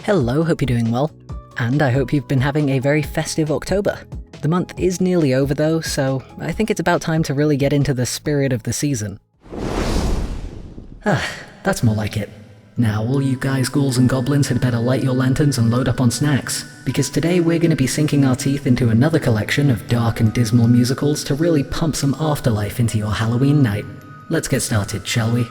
Hello, hope you're doing well. And I hope you've been having a very festive October. The month is nearly over though, so I think it's about time to really get into the spirit of the season. That's more like it. Now all you guys, ghouls and goblins had better light your lanterns and load up on snacks, because today we're going to be sinking our teeth into another collection of dark and dismal musicals to really pump some afterlife into your Halloween night. Let's get started, shall we?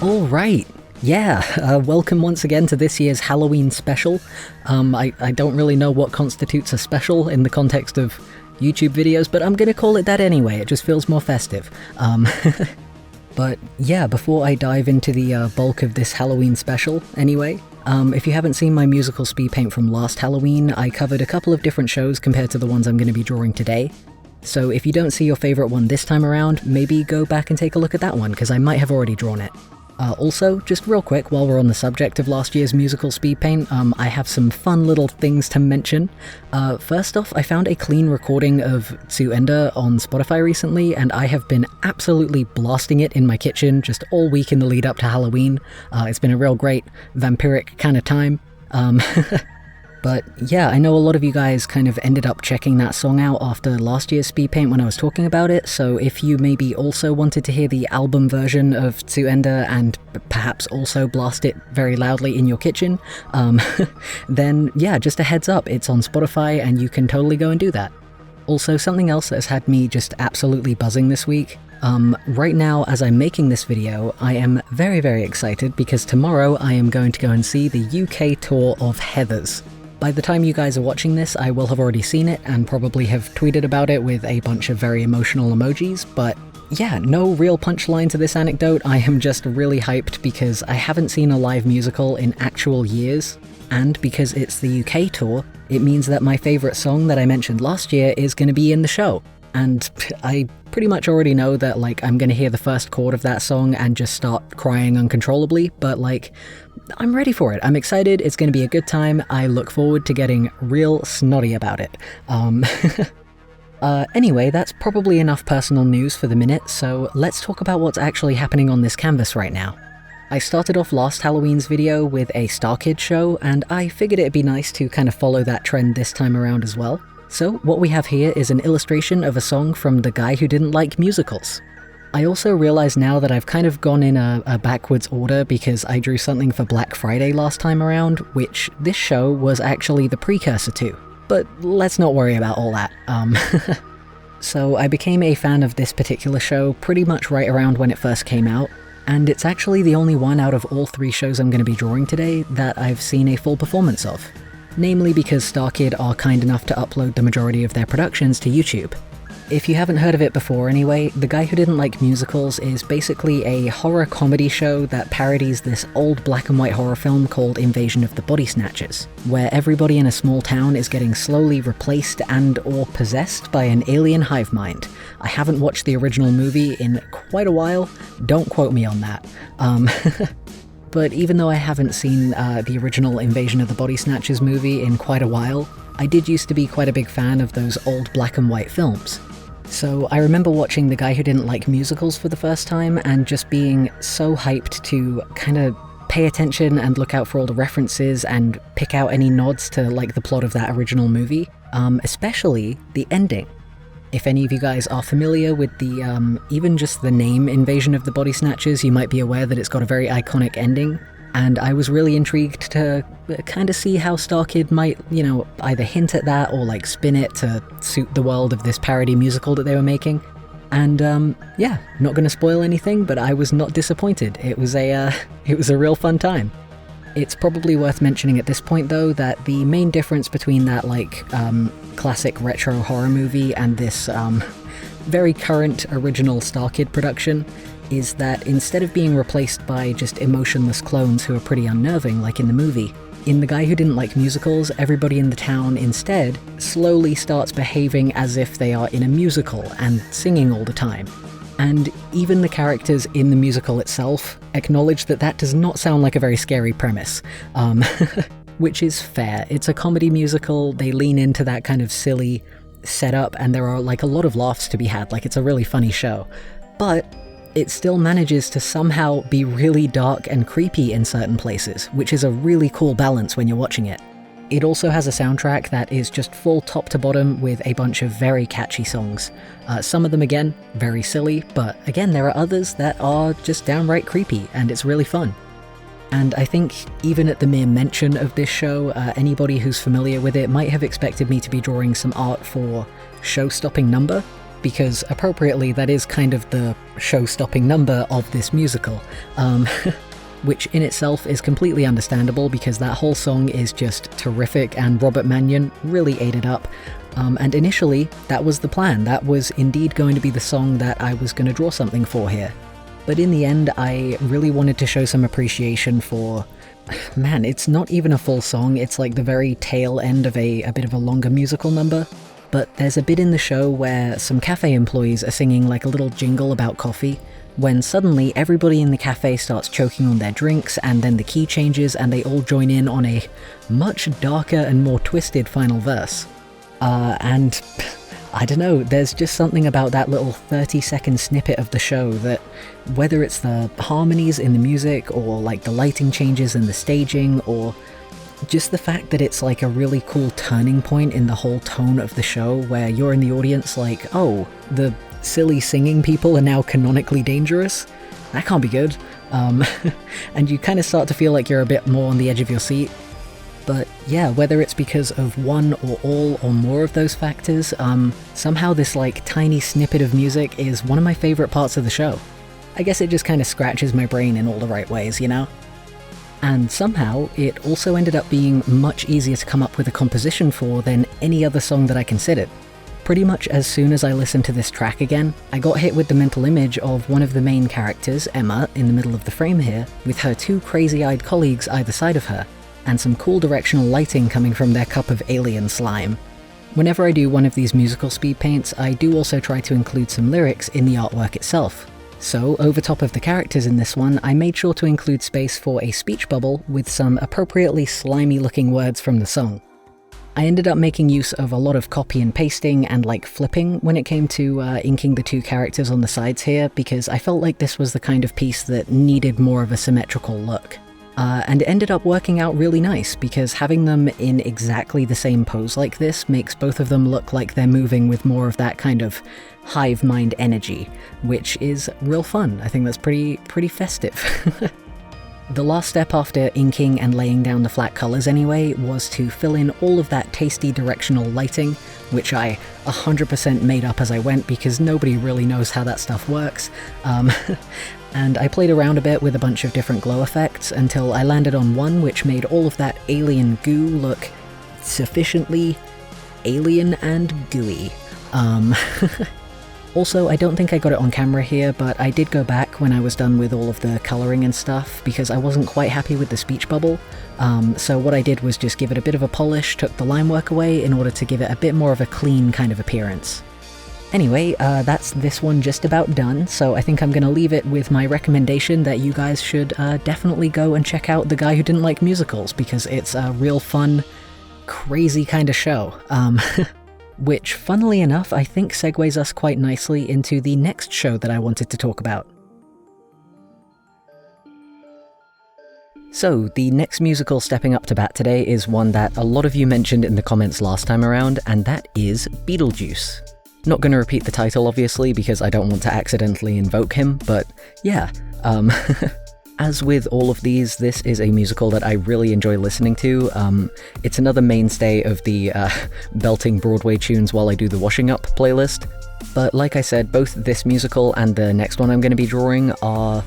Alright, yeah, welcome once again to this year's Halloween special. I don't really know what constitutes a special in the context of YouTube videos, but I'm gonna call it that anyway, it just feels more festive. But yeah, before I dive into the bulk of this Halloween special, anyway, if you haven't seen my musical speed paint from last Halloween, I covered a couple of different shows compared to the ones I'm gonna be drawing today. So if you don't see your favorite one this time around, maybe go back and take a look at that one, because I might have already drawn it. Also, just real quick, while we're on the subject of last year's musical speed paint, I have some fun little things to mention. First off, I found a clean recording of oughta on Spotify recently, and I have been absolutely blasting it in my kitchen just all week in the lead up to Halloween. It's been a real great vampiric kind of time. But yeah, I know a lot of you guys kind of ended up checking that song out after last year's speed paint when I was talking about it, so if you maybe also wanted to hear the album version of oughta and perhaps also blast it very loudly in your kitchen, then yeah, just a heads up, it's on Spotify and you can totally go and do that. Also, something else that has had me just absolutely buzzing this week, right now as I'm making this video, I am very, very excited because tomorrow I am going to go and see the UK tour of Heathers. By the time you guys are watching this, I will have already seen it and probably have tweeted about it with a bunch of very emotional emojis, but yeah, no real punchline to this anecdote. I am just really hyped because I haven't seen a live musical in actual years, and because it's the UK tour, it means that my favourite song that I mentioned last year is going to be in the show. And I pretty much already know that, like, I'm gonna hear the first chord of that song and just start crying uncontrollably, but, like, I'm ready for it. I'm excited, it's gonna be a good time, I look forward to getting real snotty about it. Anyway, that's probably enough personal news for the minute, so let's talk about what's actually happening on this canvas right now. I started off last Halloween's video with a Star Kid show, and I figured it'd be nice to kind of follow that trend this time around as well. So what we have here is an illustration of a song from the guy who didn't like musicals. I also realize now that I've kind of gone in a backwards order because I drew something for Black Friday last time around, which this show was actually the precursor to. But let's not worry about all that. So I became a fan of this particular show pretty much right around when it first came out, and it's actually the only one out of all three shows I'm going to be drawing today that I've seen a full performance of. Namely because Star Kid are kind enough to upload the majority of their productions to YouTube. If you haven't heard of it before anyway, The Guy Who Didn't Like Musicals is basically a horror comedy show that parodies this old black and white horror film called Invasion of the Body Snatchers, where everybody in a small town is getting slowly replaced and or possessed by an alien hive mind. I haven't watched the original movie in quite a while, don't quote me on that. But even though I haven't seen the original Invasion of the Body Snatchers movie in quite a while, I did used to be quite a big fan of those old black and white films. So I remember watching The Guy Who Didn't Like Musicals for the first time and just being so hyped to kind of pay attention and look out for all the references and pick out any nods to like the plot of that original movie, especially the ending. If any of you guys are familiar with the, even just the name Invasion of the Body Snatchers, you might be aware that it's got a very iconic ending, and I was really intrigued to kind of see how Star Kid might, you know, either hint at that or like spin it to suit the world of this parody musical that they were making. And yeah, not gonna spoil anything, but I was not disappointed. It was a real fun time. It's probably worth mentioning at this point though that the main difference between that like classic retro horror movie and this very current original Star Kid production is that instead of being replaced by just emotionless clones who are pretty unnerving like in the movie, In The Guy Who Didn't Like Musicals, everybody in the town instead slowly starts behaving as if they are in a musical and singing all the time. And even the characters in the musical itself acknowledge that that does not sound like a very scary premise. Which is fair. It's a comedy musical, they lean into that kind of silly setup, and there are like a lot of laughs to be had, like it's a really funny show. But it still manages to somehow be really dark and creepy in certain places, which is a really cool balance when you're watching it. It also has a soundtrack that is just full top to bottom with a bunch of very catchy songs. Some of them, again, very silly, but again, there are others that are just downright creepy, and it's really fun. And I think even at the mere mention of this show, anybody who's familiar with it might have expected me to be drawing some art for Show-Stopping Number, because appropriately that is kind of the show-stopping number of this musical. Which in itself is completely understandable because that whole song is just terrific and Robert Mannion really ate it up. And initially, that was the plan. That was indeed going to be the song that I was going to draw something for here. But in the end, I really wanted to show some appreciation for... Man, it's not even a full song, it's like the very tail end of a bit of a longer musical number. But there's a bit in the show where some cafe employees are singing like a little jingle about coffee, when suddenly everybody in the cafe starts choking on their drinks, and then the key changes and they all join in on a much darker and more twisted final verse. And I don't know, there's just something about that little 30-second snippet of the show that, whether it's the harmonies in the music, or like the lighting changes and the staging, or just the fact that it's like a really cool turning point in the whole tone of the show, where you're in the audience like, oh, the silly singing people are now canonically dangerous? That can't be good. And you kind of start to feel like you're a bit more on the edge of your seat. But yeah, whether it's because of one or all or more of those factors, somehow this like tiny snippet of music is one of my favorite parts of the show. I guess it just kind of scratches my brain in all the right ways, you know? And somehow, it also ended up being much easier to come up with a composition for than any other song that I considered. Pretty much as soon as I listened to this track again, I got hit with the mental image of one of the main characters, Emma, in the middle of the frame here, with her two crazy-eyed colleagues either side of her, and some cool directional lighting coming from their cup of alien slime. Whenever I do one of these musical speed paints, I do also try to include some lyrics in the artwork itself. So, over top of the characters in this one, I made sure to include space for a speech bubble with some appropriately slimy-looking words from the song. I ended up making use of a lot of copy and pasting and like flipping when it came to inking the two characters on the sides here, because I felt like this was the kind of piece that needed more of a symmetrical look. And it ended up working out really nice, because having them in exactly the same pose like this makes both of them look like they're moving with more of that kind of hive mind energy, which is real fun. I think that's pretty festive. The last step after inking and laying down the flat colors anyway was to fill in all of that tasty directional lighting, which I 100% made up as I went because nobody really knows how that stuff works. And I played around a bit with a bunch of different glow effects until I landed on one which made all of that alien goo look sufficiently alien and gooey. Also, I don't think I got it on camera here, but I did go back when I was done with all of the coloring and stuff because I wasn't quite happy with the speech bubble. So what I did was just give it a bit of a polish, took the line work away in order to give it a bit more of a clean kind of appearance. Anyway, that's this one just about done, so I think I'm going to leave it with my recommendation that you guys should definitely go and check out The Guy Who Didn't Like Musicals, because it's a real fun, crazy kind of show. Which, funnily enough, I think segues us quite nicely into the next show that I wanted to talk about. So, the next musical stepping up to bat today is one that a lot of you mentioned in the comments last time around, and that is Beetlejuice. Not gonna repeat the title, obviously, because I don't want to accidentally invoke him, but yeah, as with all of these, this is a musical that I really enjoy listening to. It's another mainstay of the belting Broadway tunes while I do the washing up playlist. But like I said, both this musical and the next one I'm going to be drawing are...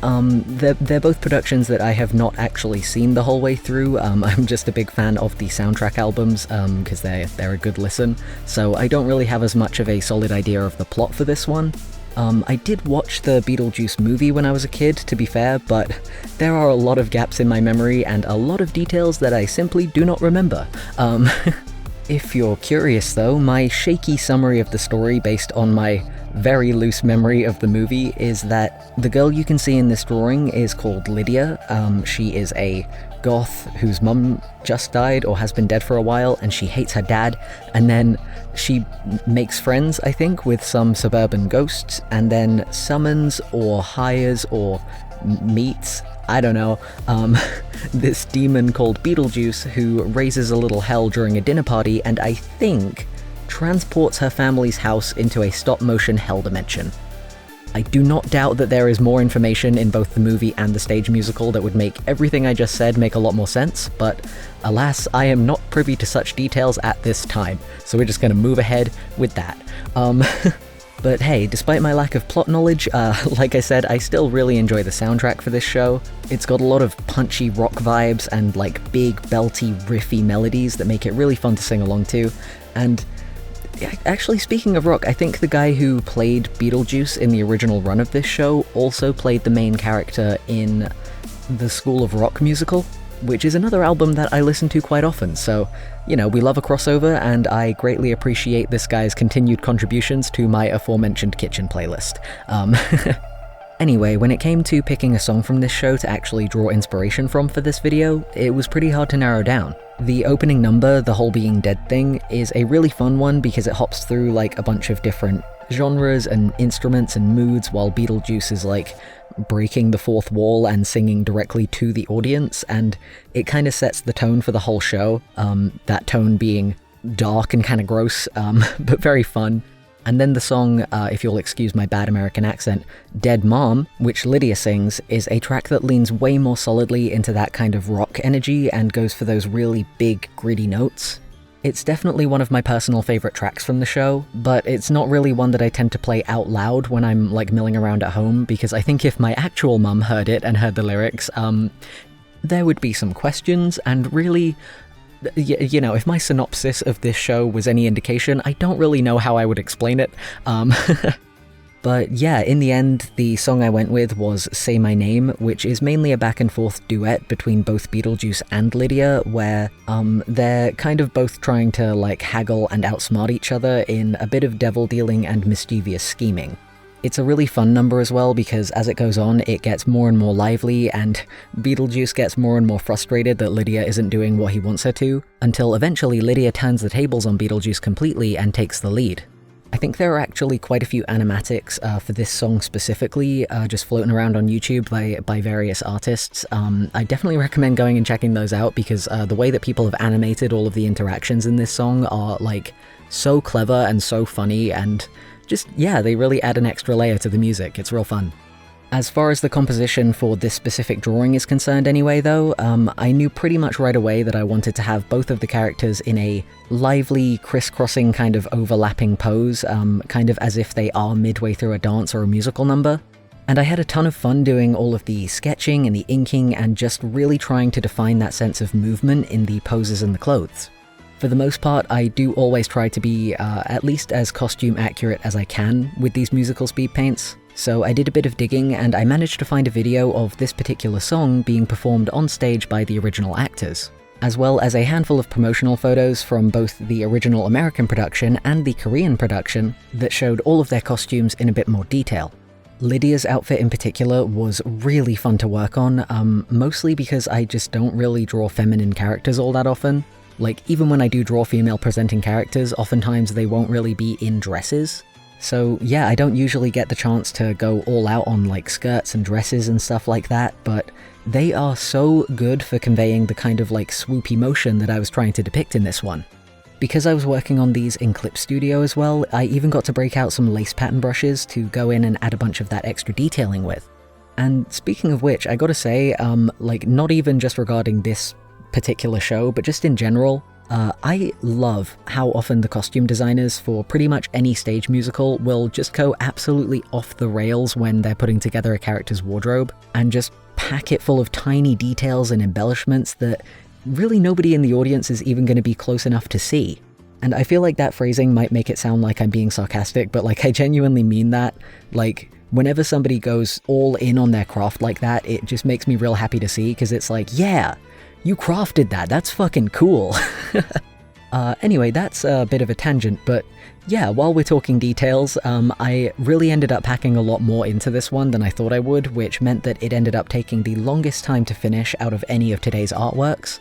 they're both productions that I have not actually seen the whole way through. I'm just a big fan of the soundtrack albums, because they're a good listen. So I don't really have as much of a solid idea of the plot for this one. I did watch the Beetlejuice movie when I was a kid, to be fair, but there are a lot of gaps in my memory and a lot of details that I simply do not remember. If you're curious though, my shaky summary of the story based on my very loose memory of the movie is that the girl you can see in this drawing is called Lydia. She is a goth whose mum just died or has been dead for a while, and she hates her dad, and then she makes friends, I think, with some suburban ghosts, and then summons or hires or meets, I don't know, this demon called Beetlejuice who raises a little hell during a dinner party and I think transports her family's house into a stop-motion hell dimension. I do not doubt that there is more information in both the movie and the stage musical that would make everything I just said make a lot more sense, but alas, I am not privy to such details at this time, so we're just gonna move ahead with that. But hey, despite my lack of plot knowledge, like I said, I still really enjoy the soundtrack for this show. It's got a lot of punchy rock vibes and like big, belty, riffy melodies that make it really fun to sing along to, and actually, speaking of rock, I think the guy who played Beetlejuice in the original run of this show also played the main character in the School of Rock musical, which is another album that I listen to quite often, so, you know, we love a crossover, and I greatly appreciate this guy's continued contributions to my aforementioned kitchen playlist. Anyway, when it came to picking a song from this show to actually draw inspiration from for this video, it was pretty hard to narrow down. The opening number, The Whole Being Dead Thing, is a really fun one because it hops through like a bunch of different genres and instruments and moods while Beetlejuice is like breaking the fourth wall and singing directly to the audience, and it kind of sets the tone for the whole show, that tone being dark and kind of gross, but very fun. And then the song, if you'll excuse my bad American accent, Dead Mom, which Lydia sings, is a track that leans way more solidly into that kind of rock energy and goes for those really big, gritty notes. It's definitely one of my personal favorite tracks from the show, but it's not really one that I tend to play out loud when I'm like milling around at home, because I think if my actual mum heard it and heard the lyrics, there would be some questions, and really, you know, if my synopsis of this show was any indication, I don't really know how I would explain it. But yeah, in the end, the song I went with was Say My Name, which is mainly a back and forth duet between both Beetlejuice and Lydia, where they're kind of both trying to like haggle and outsmart each other in a bit of devil dealing and mischievous scheming. It's a really fun number as well because as it goes on, it gets more and more lively, and Beetlejuice gets more and more frustrated that Lydia isn't doing what he wants her to, until eventually Lydia turns the tables on Beetlejuice completely and takes the lead. I think there are actually quite a few animatics for this song specifically, just floating around on YouTube by various artists. I definitely recommend going and checking those out because the way that people have animated all of the interactions in this song are like so clever and so funny, and just, yeah, they really add an extra layer to the music. It's real fun. As far as the composition for this specific drawing is concerned anyway though, I knew pretty much right away that I wanted to have both of the characters in a lively, crisscrossing kind of overlapping pose, kind of as if they are midway through a dance or a musical number. And I had a ton of fun doing all of the sketching and the inking and just really trying to define that sense of movement in the poses and the clothes. For the most part, I do always try to be at least as costume accurate as I can with these musical speed paints, so I did a bit of digging and I managed to find a video of this particular song being performed on stage by the original actors, as well as a handful of promotional photos from both the original American production and the Korean production that showed all of their costumes in a bit more detail. Lydia's outfit in particular was really fun to work on, mostly because I just don't really draw feminine characters all that often. Like, even when I do draw female-presenting characters, oftentimes they won't really be in dresses. So yeah, I don't usually get the chance to go all out on like skirts and dresses and stuff like that, but they are so good for conveying the kind of like swoopy motion that I was trying to depict in this one. Because I was working on these in Clip Studio as well, I even got to break out some lace pattern brushes to go in and add a bunch of that extra detailing with. And speaking of which, I gotta say, like not even just regarding this particular show, but just in general, I love how often the costume designers for pretty much any stage musical will just go absolutely off the rails when they're putting together a character's wardrobe, and just pack it full of tiny details and embellishments that really nobody in the audience is even going to be close enough to see. And I feel like that phrasing might make it sound like I'm being sarcastic, but like I genuinely mean that. Like, whenever somebody goes all in on their craft like that, it just makes me real happy to see, because it's like, yeah, you crafted that, that's fucking cool. Anyway, that's a bit of a tangent, but yeah, while we're talking details, I really ended up packing a lot more into this one than I thought I would, which meant that it ended up taking the longest time to finish out of any of today's artworks.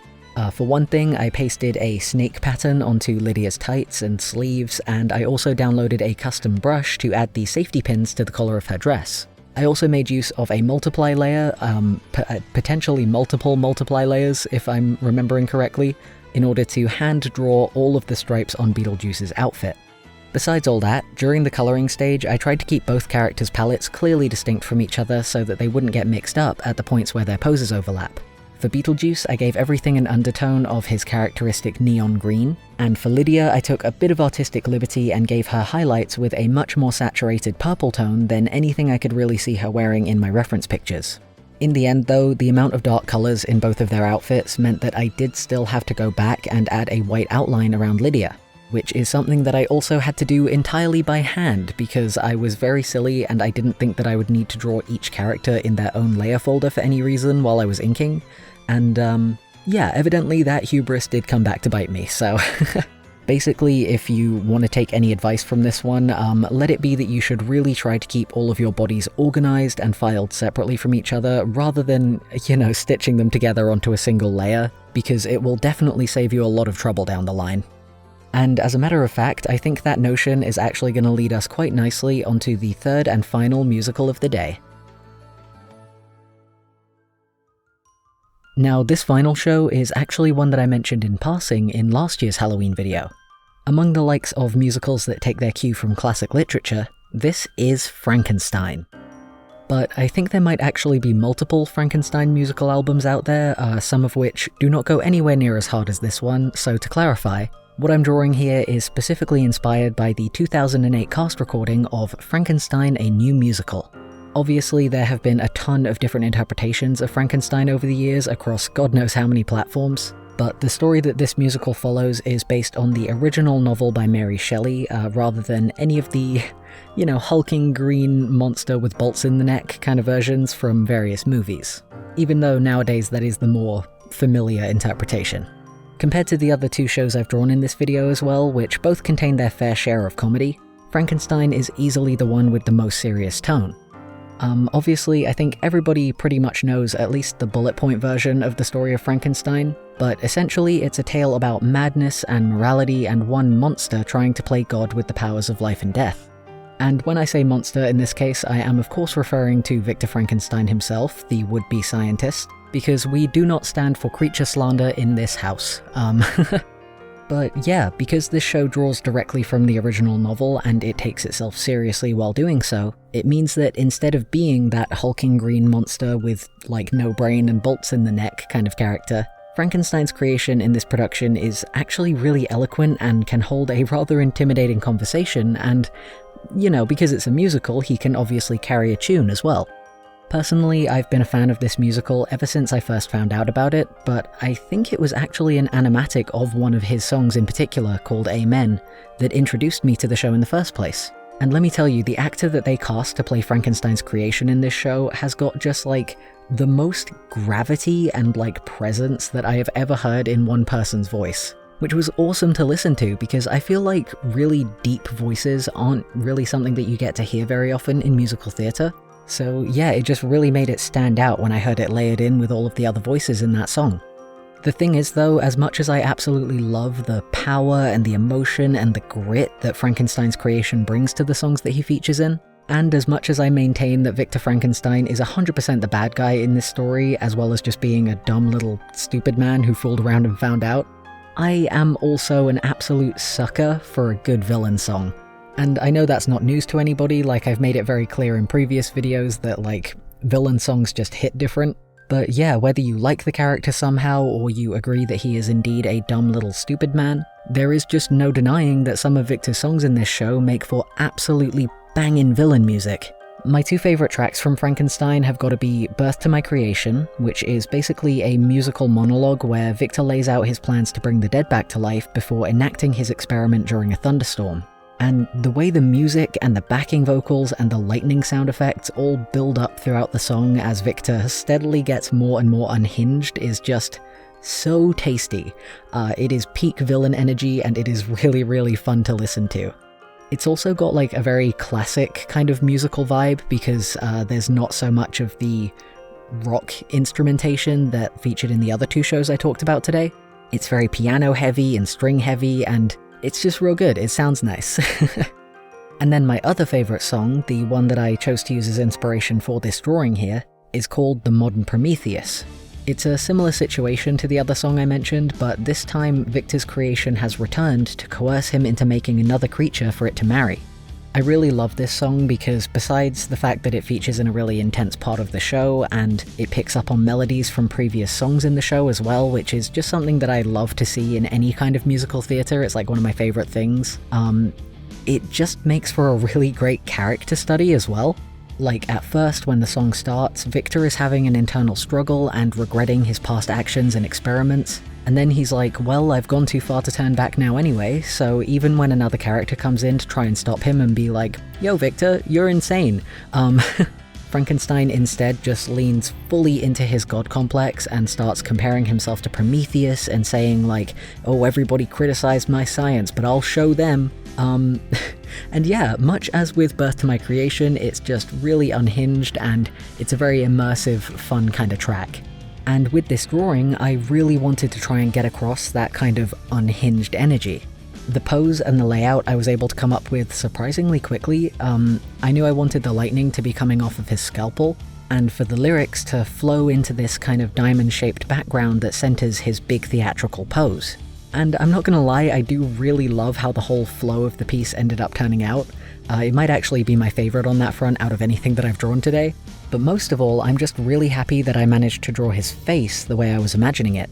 For one thing, I pasted a snake pattern onto Lydia's tights and sleeves, and I also downloaded a custom brush to add the safety pins to the collar of her dress. I also made use of a multiply layer, potentially multiple multiply layers if I'm remembering correctly, in order to hand draw all of the stripes on Beetlejuice's outfit. Besides all that, during the colouring stage, I tried to keep both characters' palettes clearly distinct from each other so that they wouldn't get mixed up at the points where their poses overlap. For Beetlejuice, I gave everything an undertone of his characteristic neon green, and for Lydia, I took a bit of artistic liberty and gave her highlights with a much more saturated purple tone than anything I could really see her wearing in my reference pictures. In the end though, the amount of dark colours in both of their outfits meant that I did still have to go back and add a white outline around Lydia, which is something that I also had to do entirely by hand because I was very silly and I didn't think that I would need to draw each character in their own layer folder for any reason while I was inking, and yeah, evidently that hubris did come back to bite me, so... Basically, if you want to take any advice from this one, let it be that you should really try to keep all of your bodies organized and filed separately from each other, rather than, you know, stitching them together onto a single layer, because it will definitely save you a lot of trouble down the line. And as a matter of fact, I think that notion is actually going to lead us quite nicely onto the third and final musical of the day. Now, this final show is actually one that I mentioned in passing in last year's Halloween video. Among the likes of musicals that take their cue from classic literature, this is Frankenstein. But I think there might actually be multiple Frankenstein musical albums out there, some of which do not go anywhere near as hard as this one, so to clarify, what I'm drawing here is specifically inspired by the 2008 cast recording of Frankenstein: A New Musical. Obviously, there have been a ton of different interpretations of Frankenstein over the years across God knows how many platforms, but the story that this musical follows is based on the original novel by Mary Shelley, rather than any of the, you know, hulking green monster with bolts in the neck kind of versions from various movies, even though nowadays that is the more familiar interpretation. Compared to the other two shows I've drawn in this video as well, which both contain their fair share of comedy, Frankenstein is easily the one with the most serious tone. Obviously, I think everybody pretty much knows at least the bullet point version of the story of Frankenstein, but essentially it's a tale about madness and morality and one monster trying to play God with the powers of life and death. And when I say monster in this case, I am of course referring to Victor Frankenstein himself, the would-be scientist, because we do not stand for creature slander in this house. But yeah, because this show draws directly from the original novel and it takes itself seriously while doing so, it means that instead of being that hulking green monster with, like, no brain and bolts in the neck kind of character, Frankenstein's creation in this production is actually really eloquent and can hold a rather intimidating conversation, and, you know, because it's a musical, he can obviously carry a tune as well. Personally, I've been a fan of this musical ever since I first found out about it, but I think it was actually an animatic of one of his songs in particular, called Amen, that introduced me to the show in the first place. And let me tell you, the actor that they cast to play Frankenstein's creation in this show has got just, like, the most gravity and, like, presence that I have ever heard in one person's voice. Which was awesome to listen to, because I feel like really deep voices aren't really something that you get to hear very often in musical theatre. So yeah, it just really made it stand out when I heard it layered in with all of the other voices in that song. The thing is though, as much as I absolutely love the power and the emotion and the grit that Frankenstein's creation brings to the songs that he features in, and as much as I maintain that Victor Frankenstein is 100% the bad guy in this story, as well as just being a dumb little stupid man who fooled around and found out, I am also an absolute sucker for a good villain song. And I know that's not news to anybody, like I've made it very clear in previous videos that, like, villain songs just hit different. But yeah, whether you like the character somehow or you agree that he is indeed a dumb little stupid man, there is just no denying that some of Victor's songs in this show make for absolutely bangin' villain music. My two favourite tracks from Frankenstein have got to be Birth to My Creation, which is basically a musical monologue where Victor lays out his plans to bring the dead back to life before enacting his experiment during a thunderstorm. And the way the music and the backing vocals and the lightning sound effects all build up throughout the song as Victor steadily gets more and more unhinged is just so tasty. It is peak villain energy and it is really, really fun to listen to. It's also got like a very classic kind of musical vibe because there's not so much of the rock instrumentation that featured in the other two shows I talked about today. It's very piano heavy and string heavy, and it's just real good. It sounds nice. And then my other favourite song, the one that I chose to use as inspiration for this drawing here, is called The Modern Prometheus. It's a similar situation to the other song I mentioned, but this time Victor's creation has returned to coerce him into making another creature for it to marry. I really love this song because besides the fact that it features in a really intense part of the show, and it picks up on melodies from previous songs in the show as well, which is just something that I love to see in any kind of musical theatre. It's like one of my favourite things. It just makes for a really great character study as well. Like, at first, when the song starts, Victor is having an internal struggle and regretting his past actions and experiments, and then he's like, well, I've gone too far to turn back now anyway, so even when another character comes in to try and stop him and be like, yo Victor, you're insane, Frankenstein instead just leans fully into his god complex and starts comparing himself to Prometheus and saying like, oh, everybody criticized my science, but I'll show them. And yeah, much as with Birth to My Creation, it's just really unhinged and it's a very immersive, fun kind of track. And with this drawing, I really wanted to try and get across that kind of unhinged energy. The pose and the layout I was able to come up with surprisingly quickly. I knew I wanted the lightning to be coming off of his scalpel, and for the lyrics to flow into this kind of diamond-shaped background that centers his big theatrical pose. And I'm not gonna lie, I do really love how the whole flow of the piece ended up turning out. It might actually be my favorite on that front out of anything that I've drawn today. But most of all, I'm just really happy that I managed to draw his face the way I was imagining it.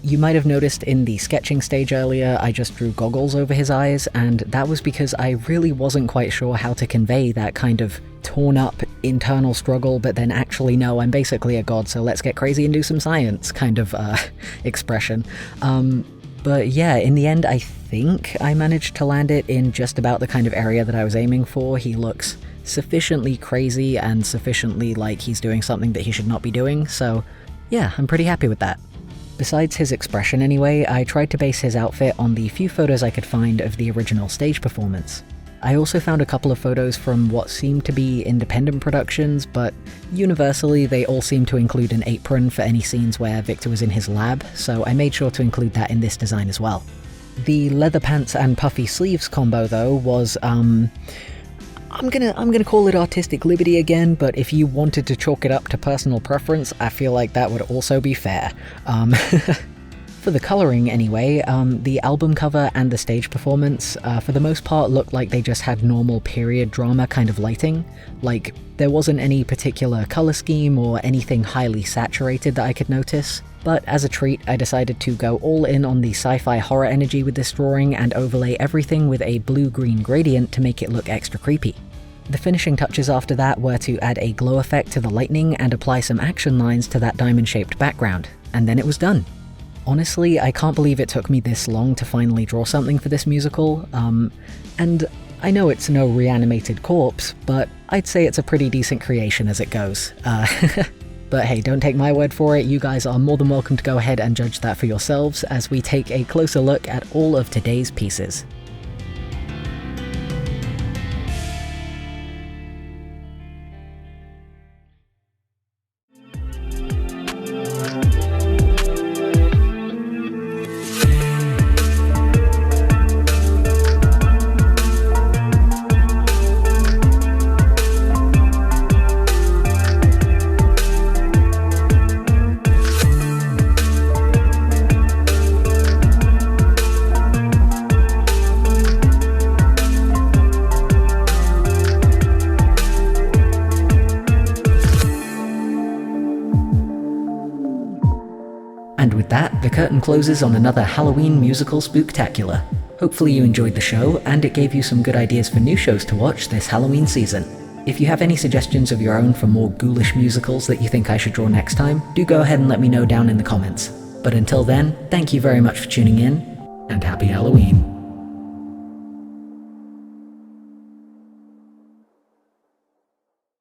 You might have noticed in the sketching stage earlier, I just drew goggles over his eyes, and that was because I really wasn't quite sure how to convey that kind of torn up internal struggle, but then actually no, I'm basically a god, so let's get crazy and do some science kind of expression. But yeah, in the end, I think I managed to land it in just about the kind of area that I was aiming for. He looks sufficiently crazy and sufficiently like he's doing something that he should not be doing, so yeah, I'm pretty happy with that. Besides his expression anyway, I tried to base his outfit on the few photos I could find of the original stage performance. I also found a couple of photos from what seemed to be independent productions, but universally they all seem to include an apron for any scenes where Victor was in his lab, so I made sure to include that in this design as well. The leather pants and puffy sleeves combo though was, I'm gonna call it artistic liberty again, but if you wanted to chalk it up to personal preference, I feel like that would also be fair. For the colouring anyway, the album cover and the stage performance, for the most part looked like they just had normal period drama kind of lighting. Like, there wasn't any particular colour scheme or anything highly saturated that I could notice. But as a treat, I decided to go all in on the sci-fi horror energy with this drawing and overlay everything with a blue-green gradient to make it look extra creepy. The finishing touches after that were to add a glow effect to the lightning and apply some action lines to that diamond-shaped background, and then it was done. Honestly, I can't believe it took me this long to finally draw something for this musical, and I know it's no reanimated corpse, but I'd say it's a pretty decent creation as it goes. But hey, don't take my word for it, you guys are more than welcome to go ahead and judge that for yourselves as we take a closer look at all of today's pieces. And with that, the curtain closes on another Halloween musical spooktacular. Hopefully you enjoyed the show, and it gave you some good ideas for new shows to watch this Halloween season. If you have any suggestions of your own for more ghoulish musicals that you think I should draw next time, do go ahead and let me know down in the comments. But until then, thank you very much for tuning in, and happy Halloween!